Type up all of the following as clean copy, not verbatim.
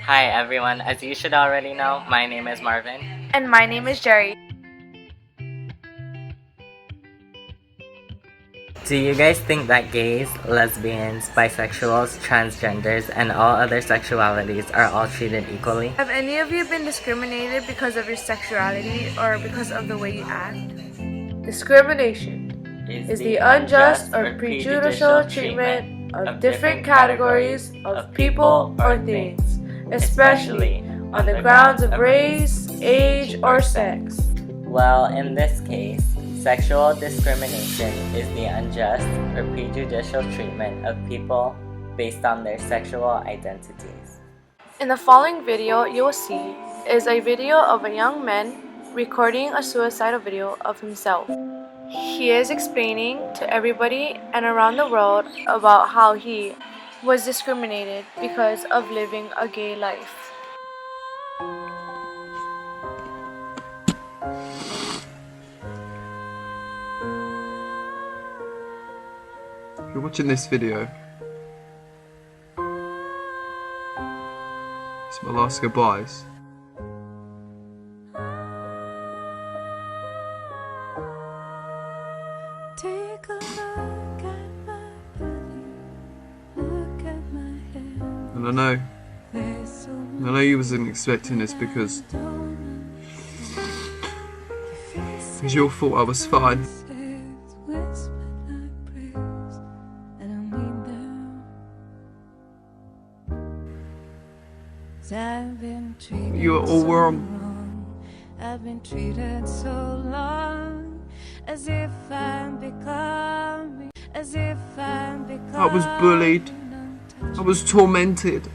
Hi everyone, as you should already know, my name is Marvin. And my name is Jerry. Do you guys think that gays, lesbians, bisexuals, transgenders, and all other sexualities are all treated equally? Have any of you been discriminated because of your sexuality or because of the way you act? Discrimination is the unjust or prejudicial treatment of different categories of people or things, especially on the grounds of race, age, or sex. Well, in this case, sexual discrimination is the unjust or prejudicial treatment of people based on their sexual identities. In the following video you will see is a video of a young man recording a suicidal video of himself. He is explaining to everybody and around the world about how he was discriminated because of living a gay life. If you're watching this video, it's my last goodbyes. Take a look at my body, look at my hair. And I know you wasn't expecting this because you all thought I was fine. You were all wrong. I've been treated so long, as if I'm becoming, I was bullied. I was tormented.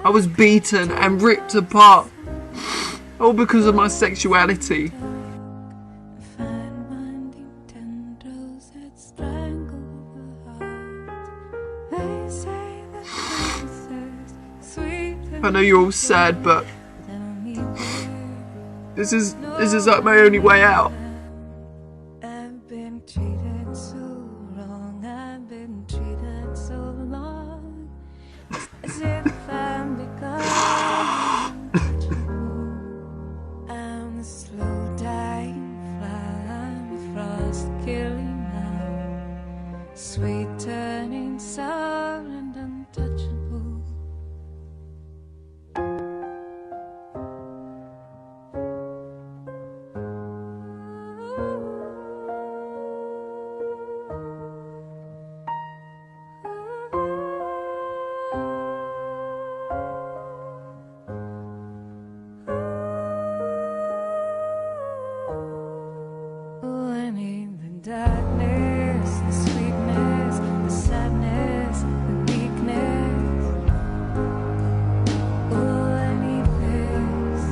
I was beaten and ripped apart. All because of my sexuality. I know you're all sad, but this is like my only way out. I've been treated so wrong, I've been treated so long, as if I'm becoming untouchable. I'm the slow dying fly, I'm the frost killing now, sweet turning sour and untouchable. Darkness, the sweetness, the sadness, the weakness. Oh, I need this.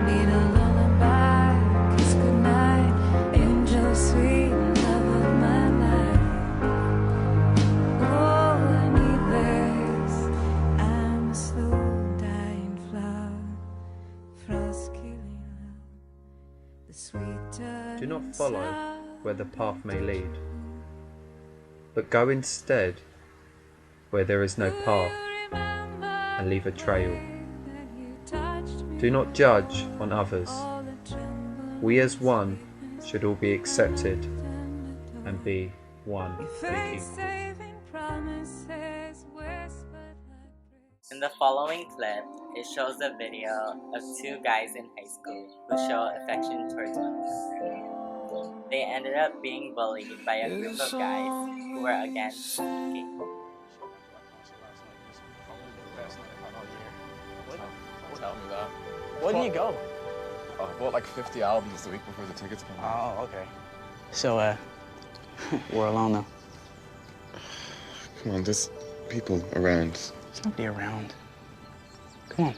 Need a lullaby, kiss goodnight, angel sweet, love of my life. Oh, I need this. I'm a slow dying flower, frost killing love. The sweet Do not follow where the path may lead, but go instead where there is no path, and leave a trail. Do not judge on others. We as one should all be accepted and be one big equal. In the following clip, it shows a video of two guys in high school who show affection towards one another. They ended up being bullied by a group of guys who were against gay. Tell me that. Where do you go? I bought like 50 albums the week before the tickets came out. Oh, okay. So, we're alone now. Come on, there's people around. There's nobody around. Come on.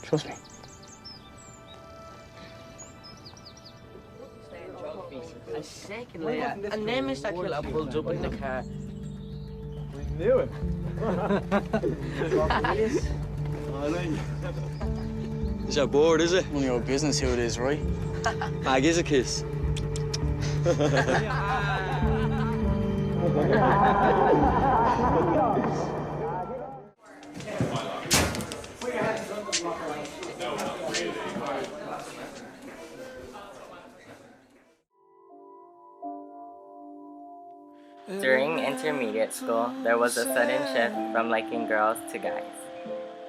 Trust me. And secondly, and then Mr. Aquila pulls up in the car. We knew it. Is that bored, is it? None of your business who it is, right? Mag is a kiss. During intermediate school, there was a sudden shift from liking girls to guys.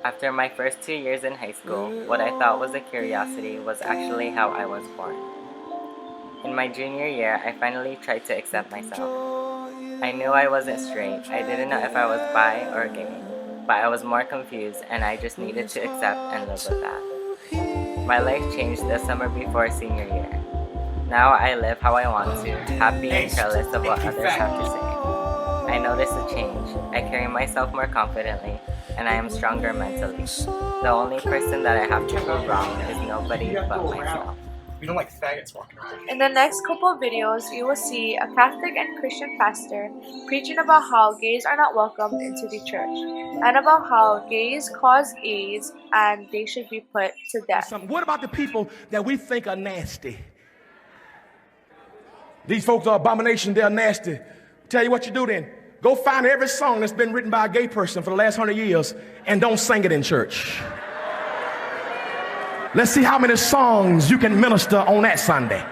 After my first 2 years in high school, what I thought was a curiosity was actually how I was born. In my junior year, I finally tried to accept myself. I knew I wasn't straight. I didn't know if I was bi or gay, but I was more confused and I just needed to accept and live with that. My life changed the summer before senior year. Now I live how I want to, happy and careless of what others have to say. I notice a change. I carry myself more confidently, and I am stronger mentally. The only person that I have to prove wrong is nobody but myself. We don't like faggots walking around. In the next couple of videos, you will see a Catholic and Christian pastor preaching about how gays are not welcomed into the church, and about how gays cause AIDS and they should be put to death. What about the people that we think are nasty? These folks are abomination, they're nasty. Tell you what you do then. Go find every song that's been written by a gay person for the last 100 years and don't sing it in church. Let's see how many songs you can minister on that Sunday.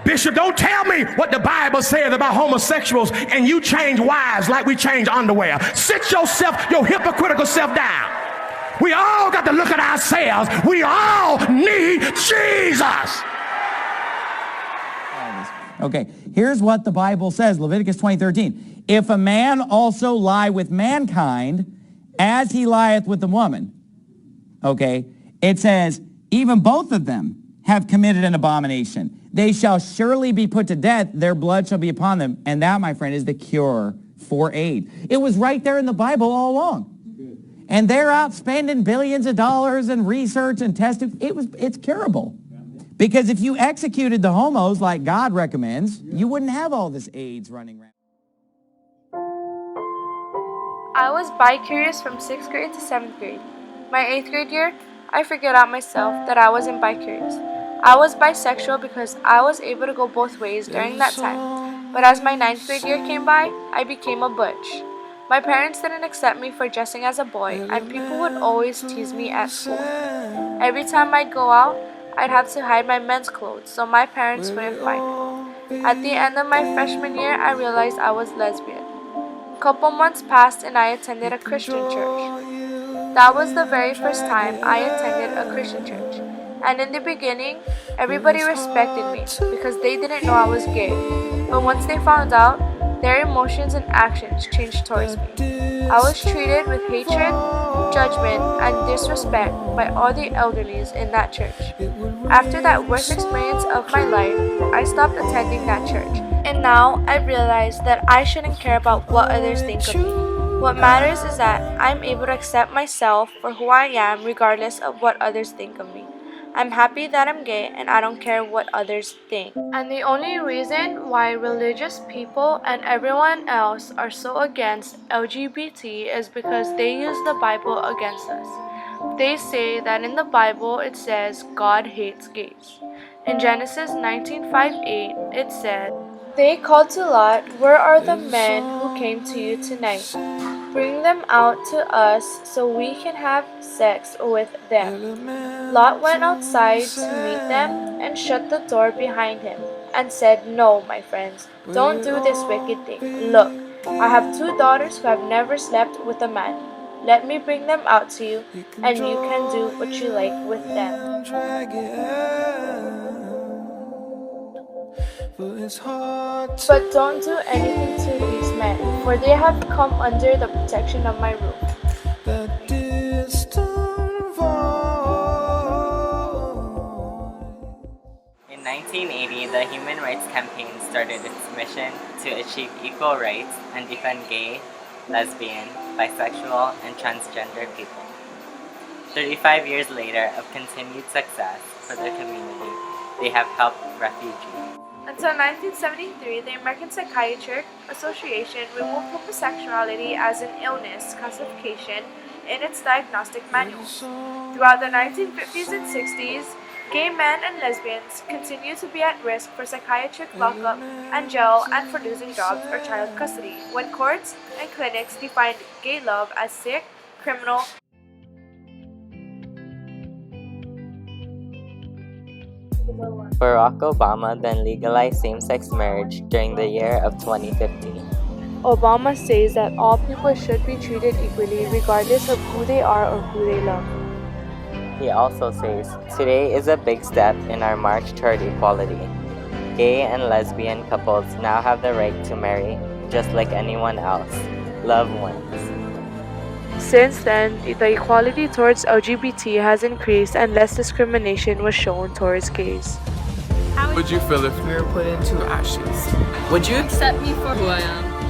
Bishop, don't tell me what the Bible says about homosexuals and you change wives like we change underwear. Sit yourself, your hypocritical self down. We all got to look at ourselves. We all need Jesus. Okay, here's what the Bible says, Leviticus 20:13. If a man also lie with mankind, as he lieth with the woman, okay, it says, even both of them have committed an abomination. They shall surely be put to death, their blood shall be upon them. And that, my friend, is the cure for AIDS. It was right there in the Bible all along. And they're out spending billions of dollars in research and testing. It's curable. Because if you executed the homos like God recommends, you wouldn't have all this AIDS running around. I was bi-curious from 6th grade to 7th grade. My 8th grade year, I figured out myself that I wasn't bi-curious. I was bisexual because I was able to go both ways during that time. But as my 9th grade year came by, I became a butch. My parents didn't accept me for dressing as a boy, and people would always tease me at school. Every time I'd go out, I'd have to hide my men's clothes so my parents wouldn't find me. At the end of my freshman year, I realized I was lesbian. A couple months passed and I attended a Christian church. That was the very first time I attended a Christian church. And in the beginning, everybody respected me because they didn't know I was gay. But once they found out, their emotions and actions changed towards me. I was treated with hatred, judgment, and disrespect by all the elderlies in that church. After that worst experience of my life, I stopped attending that church. And now I realize that I shouldn't care about what others think of me. What matters is that I'm able to accept myself for who I am regardless of what others think of me. I'm happy that I'm gay and I don't care what others think. And the only reason why religious people and everyone else are so against LGBT is because they use the Bible against us. They say that in the Bible it says God hates gays. In Genesis 19:5-8 it said, "They called to Lot, 'Where are the men who came to you tonight? Bring them out to us so we can have sex with them.' Lot went outside to meet them and shut the door behind him and said, 'No, my friends, don't do this wicked thing. Look, I have 2 daughters who have never slept with a man. Let me bring them out to you, and you can do what you like with them.'" But don't do anything to these men, for they have come under the protection of my roof. In 1980, the Human Rights Campaign started its mission to achieve equal rights and defend gay, lesbian, bisexual, and transgender people. 35 years later of continued success for the community, they have helped refugees. Until 1973, the American Psychiatric Association removed homosexuality as an illness classification in its diagnostic manuals. Throughout the 1950s and 60s, gay men and lesbians continued to be at risk for psychiatric lockup and jail and for losing jobs or child custody, when courts and clinics defined gay love as sick, criminal, Barack Obama then legalized same-sex marriage during the year of 2015. Obama says that all people should be treated equally regardless of who they are or who they love. He also says, "Today is a big step in our march toward equality. Gay and lesbian couples now have the right to marry just like anyone else. Love wins." Since then, the equality towards LGBT has increased and less discrimination was shown towards gays. How would you feel if we were put into ashes? Would you accept me for who I am?